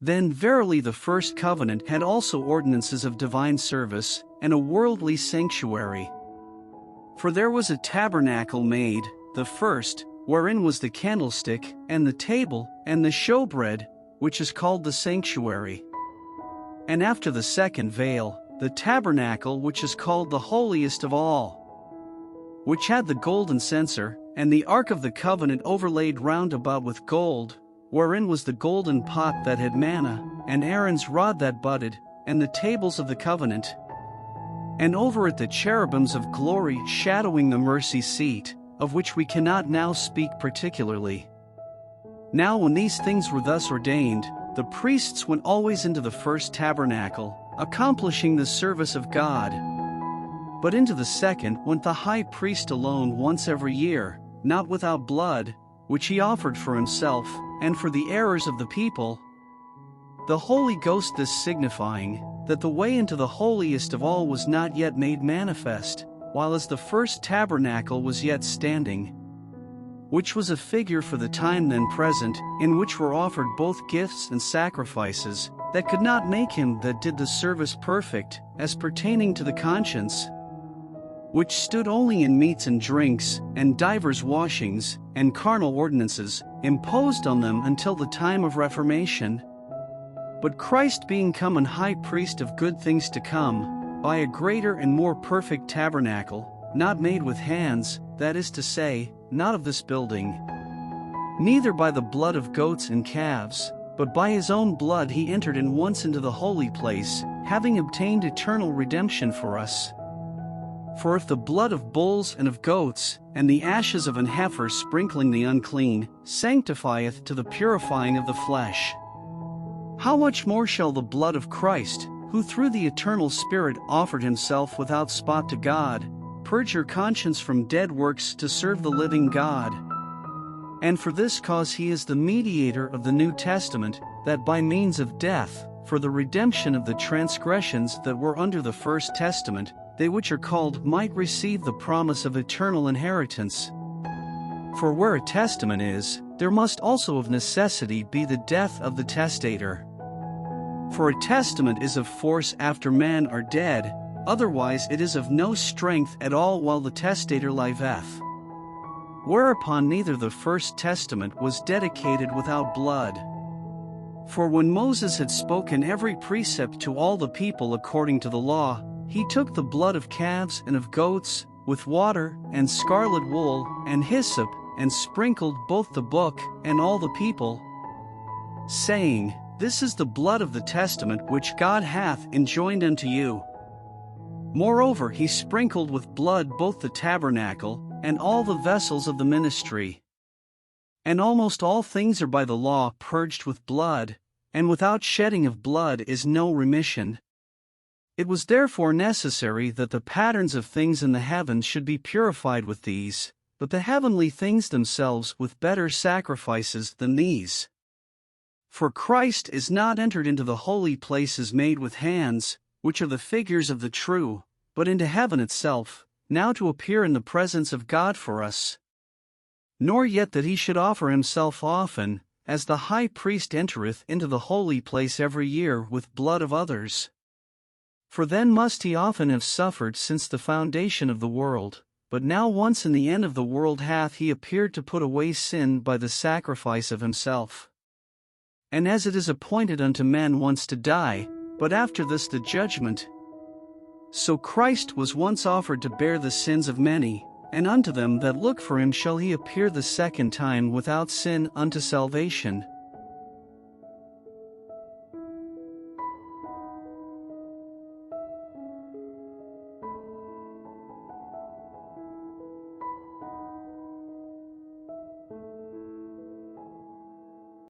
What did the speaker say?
Then verily the first covenant had also ordinances of divine service, and a worldly sanctuary. For there was a tabernacle made, the first, wherein was the candlestick, and the table, and the showbread, which is called the sanctuary. And after the second veil, the tabernacle which is called the holiest of all, which had the golden censer, and the ark of the covenant overlaid round about with gold, wherein was the golden pot that had manna, and Aaron's rod that budded, and the tables of the covenant. And over it the cherubims of glory shadowing the mercy seat, of which we cannot now speak particularly. Now when these things were thus ordained, the priests went always into the first tabernacle, accomplishing the service of God. But into the second went the high priest alone once every year, not without blood, which he offered for himself, and for the errors of the people. The Holy Ghost this signifying, that the way into the holiest of all was not yet made manifest, while as the first tabernacle was yet standing, which was a figure for the time then present, in which were offered both gifts and sacrifices, that could not make him that did the service perfect, as pertaining to the conscience, which stood only in meats and drinks, and divers washings, and carnal ordinances, imposed on them until the time of Reformation. But Christ being come an high priest of good things to come, by a greater and more perfect tabernacle, not made with hands, that is to say, not of this building, neither by the blood of goats and calves, but by his own blood he entered in once into the holy place, having obtained eternal redemption for us. For if the blood of bulls and of goats, and the ashes of an heifer sprinkling the unclean, sanctifieth to the purifying of the flesh, how much more shall the blood of Christ, who through the eternal Spirit offered himself without spot to God, purge your conscience from dead works to serve the living God? And for this cause he is the mediator of the New Testament, that by means of death, for the redemption of the transgressions that were under the first testament, they which are called might receive the promise of eternal inheritance. For where a testament is, there must also of necessity be the death of the testator. For a testament is of force after men are dead, otherwise it is of no strength at all while the testator liveth. Whereupon neither the first testament was dedicated without blood. For when Moses had spoken every precept to all the people according to the law, he took the blood of calves and of goats, with water, and scarlet wool, and hyssop, and sprinkled both the book and all the people, saying, This is the blood of the testament which God hath enjoined unto you. Moreover he sprinkled with blood both the tabernacle, and all the vessels of the ministry. And almost all things are by the law purged with blood, and without shedding of blood is no remission. It was therefore necessary that the patterns of things in the heavens should be purified with these, but the heavenly things themselves with better sacrifices than these. For Christ is not entered into the holy places made with hands, which are the figures of the true, but into heaven itself, now to appear in the presence of God for us. Nor yet that he should offer himself often, as the high priest entereth into the holy place every year with blood of others. For then must he often have suffered since the foundation of the world, but now once in the end of the world hath he appeared to put away sin by the sacrifice of himself. And as it is appointed unto men once to die, but after this the judgment, so Christ was once offered to bear the sins of many, and unto them that look for him shall he appear the second time without sin unto salvation.